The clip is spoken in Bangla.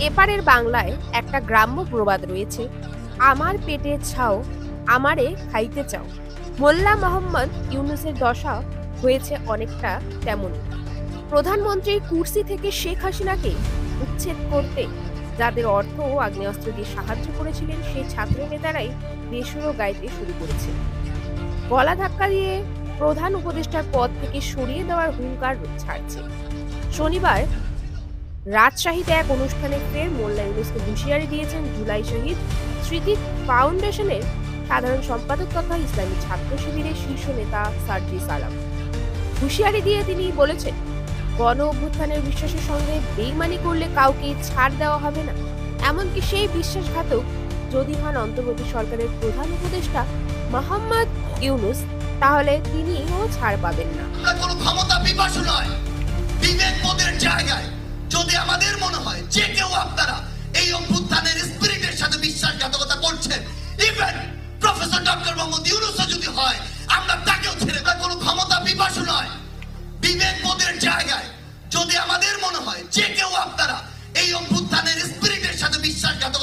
এপারের বাংলায় একটা গ্রাম্য প্রবাদ রয়েছে, আমার পেটের ছাও আমারে খাইতে চাও। মোল্লা মোহাম্মদ ইউনূসের দশা হয়েছে অনেকটা তেমনই। প্রধানমন্ত্রীর কুর্সি থেকে শেখ হাসিনাকে উচ্ছেদ করতে যাদের অর্থ ও আগ্নেয়াস্ত্র দিয়ে সাহায্য করেছিলেন সেই ছাত্র নেতারাই বেসুরো গাইতে শুরু করেছে। গলা ধাক্কা দিয়ে প্রধান উপদেষ্টার পদ থেকে সরিয়ে দেওয়ার হুঙ্কার ছাড়ছে। শনিবার রাজশাহীতে এক অনুষ্ঠানে ফের মোল্লা ইউনূসকে হুঁশিয়ারি দিয়েছেন জুলাই শহীদ স্মৃতি ফাউন্ডেশনের সাধারণ সম্পাদক তথা ইসলামী ছাত্র শিবিরের শীর্ষ নেতা সার্জিস আলম। হুঁশিয়ারি দিয়ে তিনি বলেছেন, গণ অভ্যুত্থানের বিশ্বাসের সঙ্গে বেইমানি করলে কাউকে ছাড় দেওয়া হবে না। এমনকি সেই বিশ্বাসঘাতক যদি হন অন্তর্বর্তী সরকারের প্রধান উপদেষ্টা মোহাম্মদ ইউনূস, তাহলে তিনিও ছাড় পাবেন না। আমরা কোনো ক্ষমতা পিপাসু নয়, বিবেকবোধের জায়গায় যদি আমাদের মনে হয় যে কেউ আপনারা এই অভ্যুত্থানের স্পিরিটের সাথে বিশ্বাসঘাতকতা করছেন, ইভেন প্রফেসর ডক্টর মোহাম্মদ ইউনূসও যদি হয়, আমরা তাকেও ছেড়ে দেব। কোনো ক্ষমতা পিপাসু নয়, বিবেকবোধের জায়গায় যদি আমাদের মনে হয় যে কেউ আপনারা এই অভ্যুত্থানের স্পিরিটের সাথে বিশ্বাসঘাতকতা